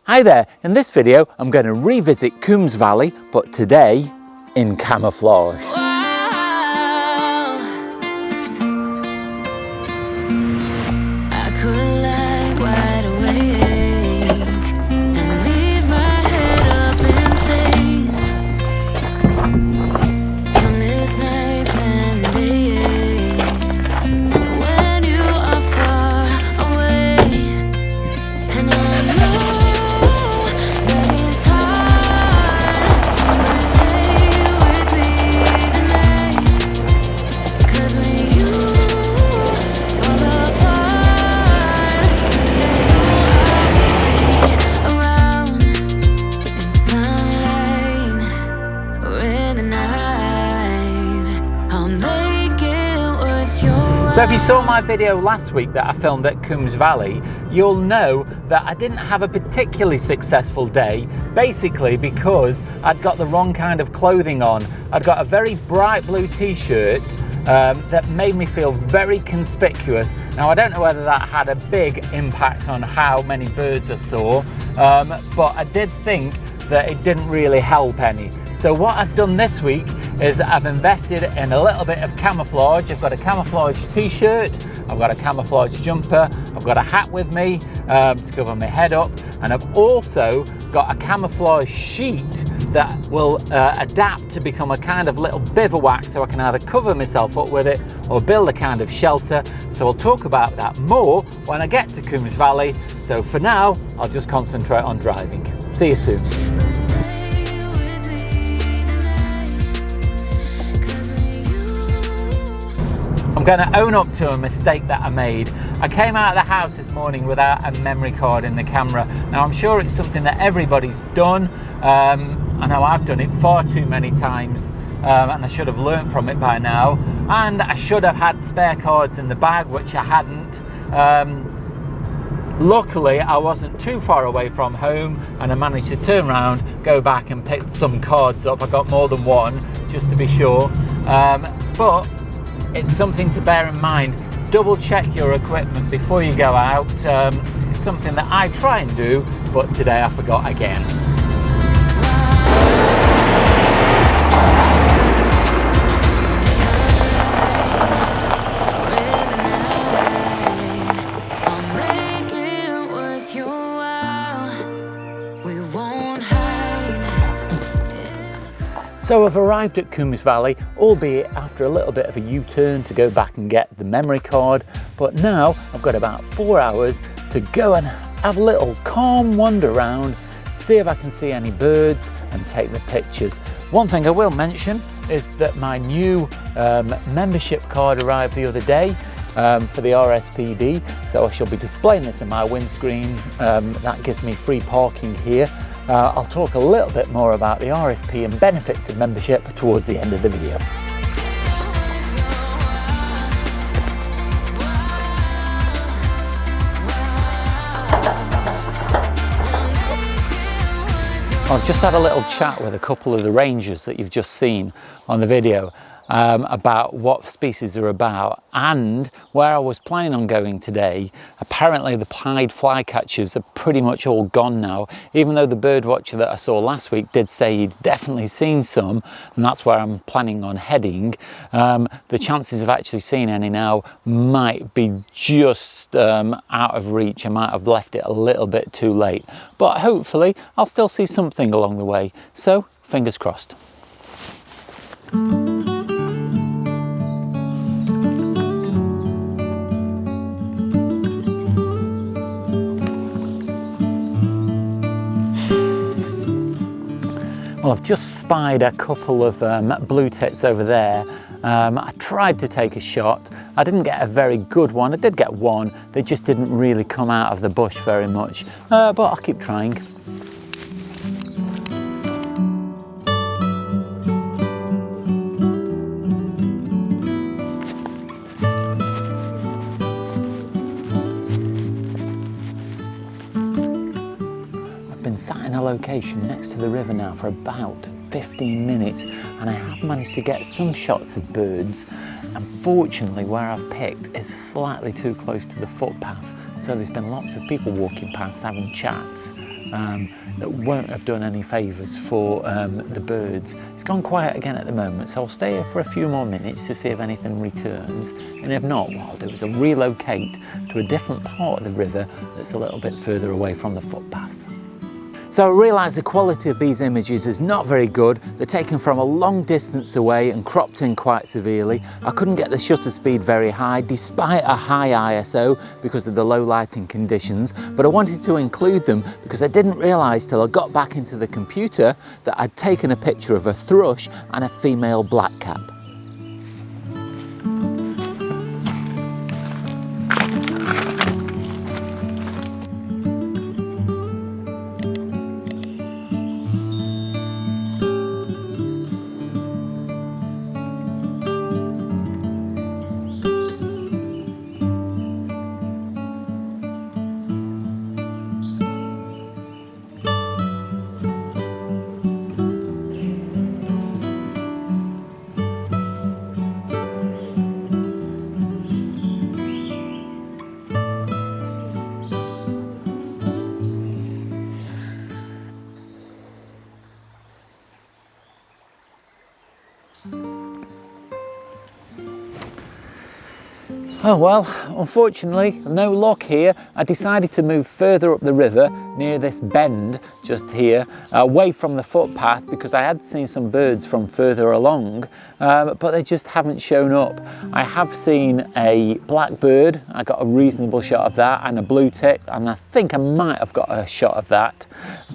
Hi there, in this video I'm going to revisit Coombes Valley, but today in camouflage. So if you saw my video last week that I filmed at Coombes Valley, you'll know that I didn't have a particularly successful day, basically because I'd got the wrong kind of clothing on. I'd got a very bright blue t-shirt that made me feel very conspicuous. Now I don't know whether that had a big impact on how many birds I saw, but I did think that it didn't really help any. So what I've done this week is I've invested in a little bit of camouflage. I've got a camouflage t-shirt, I've got a camouflage jumper, I've got a hat with me to cover my head up, and I've also got a camouflage sheet that will adapt to become a kind of little bivouac, so I can either cover myself up with it or build a kind of shelter. So I'll talk about that more when I get to Coombes Valley. So for now, I'll just concentrate on driving. See you soon. I'm going to own up to a mistake that I made. I came out of the house this morning without a memory card in the camera. Now I'm sure it's something that everybody's done. I know I've done it far too many times, and I should have learnt from it by now. And I should have had spare cards in the bag, which I hadn't. Luckily, I wasn't too far away from home, and I managed to turn around, go back and pick some cards up. I got more than one, just to be sure. But it's something to bear in mind. Double check your equipment before you go out. It's something that I try and do, but today I forgot again. So I've arrived at Coombes Valley, albeit after a little bit of a U-turn to go back and get the memory card, but now I've got about 4 hours to go and have a little calm wander around, see if I can see any birds and take the pictures. One thing I will mention is that my new membership card arrived the other day for the RSPB, so I shall be displaying this in my windscreen. That gives me free parking here. I'll talk a little bit more about the RSP and benefits of membership towards the end of the video. I've just had a little chat with a couple of the rangers that you've just seen on the video about what species are about and where I was planning on going today. Apparently the pied flycatchers are pretty much all gone now, even though the bird watcher that I saw last week did say he'd definitely seen some, and that's where I'm planning on heading. The chances of actually seeing any now might be just out of reach. I might have left it a little bit too late, but hopefully I'll still see something along the way, so fingers crossed. Well, I've just spied a couple of blue tits over there. I tried to take a shot. I didn't get a very good one. I did get one. They just didn't really come out of the bush very much, but I'll keep trying. Sat in a location next to the river now for about 15 minutes, and I have managed to get some shots of birds. Unfortunately, where I've picked is slightly too close to the footpath, So there's been lots of people walking past having chats that won't have done any favours for the birds. It's gone quiet again at the moment, so I'll stay here for a few more minutes to see if anything returns, and if not, what I'll do is I'll relocate to a different part of the river that's a little bit further away from the footpath. So I realise the quality of these images is not very good. They're taken from a long distance away and cropped in quite severely. I couldn't get the shutter speed very high despite a high ISO because of the low lighting conditions, but I wanted to include them because I didn't realise till I got back into the computer that I'd taken a picture of a thrush and a female blackcap. Oh well, unfortunately, no luck here. I decided to move further up the river near this bend just here, away from the footpath, because I had seen some birds from further along, but they just haven't shown up. I have seen a blackbird, I got a reasonable shot of that, and a blue tit, and I think I might have got a shot of that,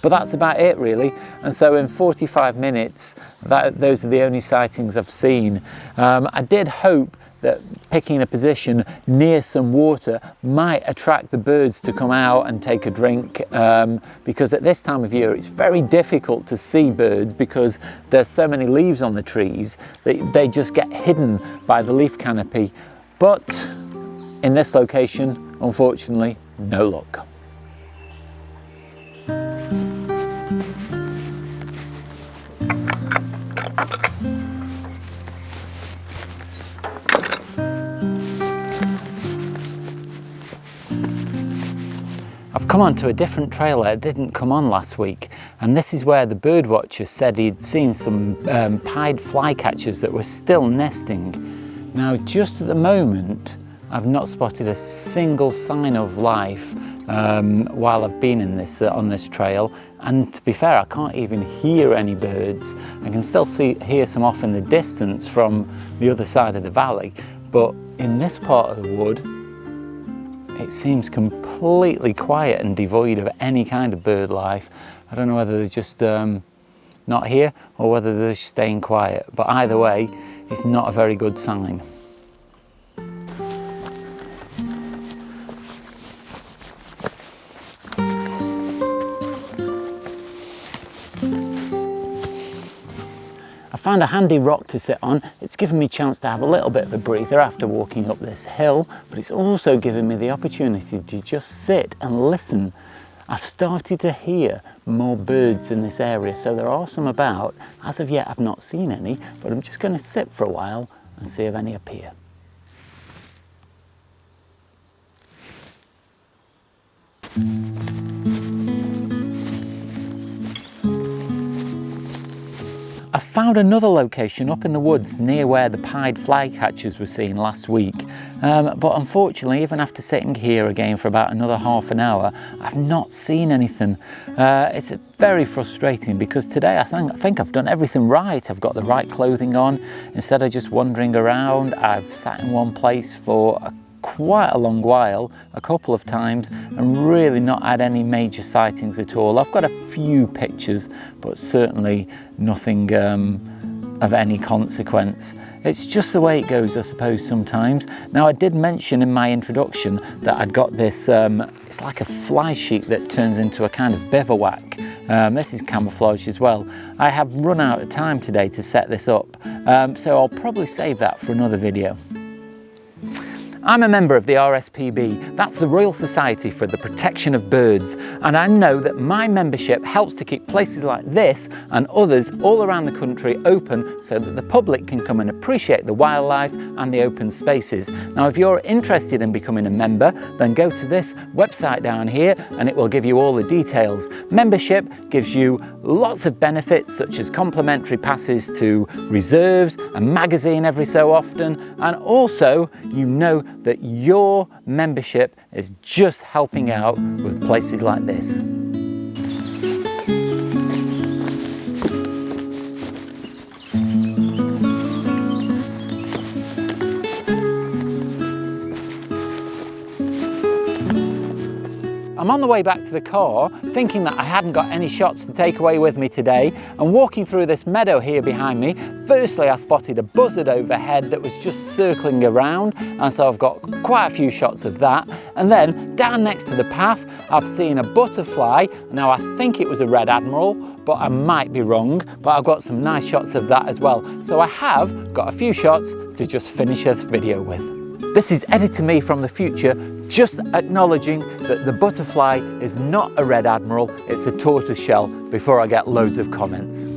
but that's about it really. And so in 45 minutes, those are the only sightings I've seen. I did hope that picking a position near some water might attract the birds to come out and take a drink, because at this time of year it's very difficult to see birds because there's so many leaves on the trees that they just get hidden by the leaf canopy. But in this location, unfortunately, no luck. I've come onto a different trail that didn't come on last week, and this is where the bird watcher said he'd seen some pied flycatchers that were still nesting. Now, just at the moment, I've not spotted a single sign of life while I've been in this on this trail, and to be fair, I can't even hear any birds. I can still hear some off in the distance from the other side of the valley, but in this part of the wood, it seems completely quiet and devoid of any kind of bird life. I don't know whether they're just not here or whether they're staying quiet, but either way, it's not a very good sign. I found a handy rock to sit on. It's given me a chance to have a little bit of a breather after walking up this hill, but it's also given me the opportunity to just sit and listen. I've started to hear more birds in this area, so there are some about. As of yet, I've not seen any, but I'm just going to sit for a while and see if any appear. I found another location up in the woods near where the pied flycatchers were seen last week, but unfortunately, even after sitting here again for about another half an hour, I've not seen anything. It's very frustrating because today I think I've done everything right. I've got the right clothing on. Instead of just wandering around, I've sat in one place for quite a long while, a couple of times, and really not had any major sightings at all. I've got a few pictures, but certainly nothing of any consequence. It's just the way it goes, I suppose, sometimes. Now, I did mention in my introduction that I'd got this, it's like a fly sheet that turns into a kind of bivouac. This is camouflage as well. I have run out of time today to set this up, so I'll probably save that for another video. I'm a member of the RSPB, that's the Royal Society for the Protection of Birds, and I know that my membership helps to keep places like this and others all around the country open so that the public can come and appreciate the wildlife and the open spaces. Now, if you're interested in becoming a member, then go to this website down here and it will give you all the details. Membership gives you lots of benefits such as complimentary passes to reserves, a magazine every so often, and also you know that your membership is just helping out with places like this. I'm on the way back to the car, thinking that I hadn't got any shots to take away with me today, and walking through this meadow here behind me, firstly I spotted a buzzard overhead that was just circling around, and so I've got quite a few shots of that. And then down next to the path I've seen a butterfly. Now I think it was a red admiral, but I might be wrong, but I've got some nice shots of that as well. So I have got a few shots to just finish this video with. This is Editor Me from the future, just acknowledging that the butterfly is not a red admiral, it's a tortoiseshell, before I get loads of comments.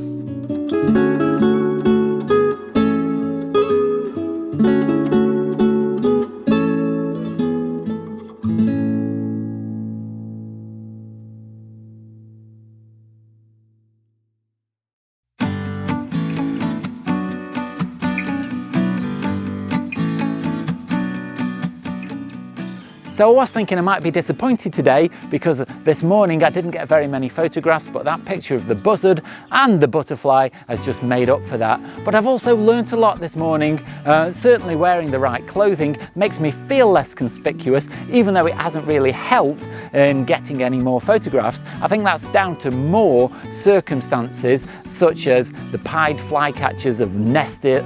So I was thinking I might be disappointed today because this morning I didn't get very many photographs, but that picture of the buzzard and the butterfly has just made up for that. But I've also learnt a lot this morning. Certainly wearing the right clothing makes me feel less conspicuous, even though it hasn't really helped in getting any more photographs. I think that's down to more circumstances, such as the pied flycatchers have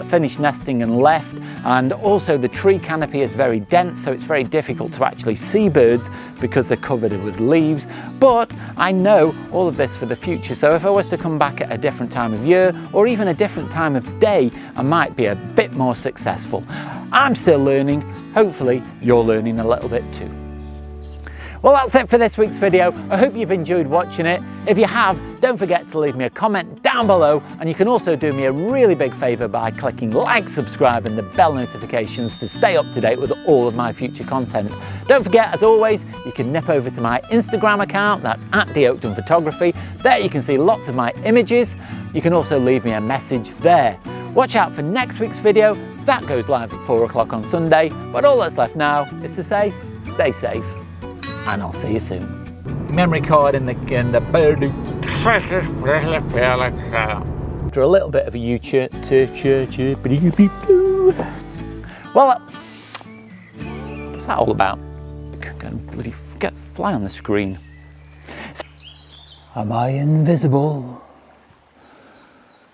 finished nesting and left, and also the tree canopy is very dense, so it's very difficult to actually see birds because they're covered with leaves. But I know all of this for the future, so if I was to come back at a different time of year or even a different time of day, I might be a bit more successful. I'm still learning. Hopefully you're learning a little bit too. Well, that's it for this week's video. I hope you've enjoyed watching it. If you have, don't forget to leave me a comment down below, and you can also do me a really big favour by clicking like, subscribe and the bell notifications to stay up to date with all of my future content. Don't forget, as always, you can nip over to my Instagram account, that's @Oakden Photography. There you can see lots of my images. You can also leave me a message there. Watch out for next week's video. That goes live at 4 o'clock on Sunday, but all that's left now is to say, stay safe, and I'll see you soon. Memory card in the bird. After a little bit of a U-turn. Well, what's that all about? Gonna bloody fly on the screen. Am I invisible?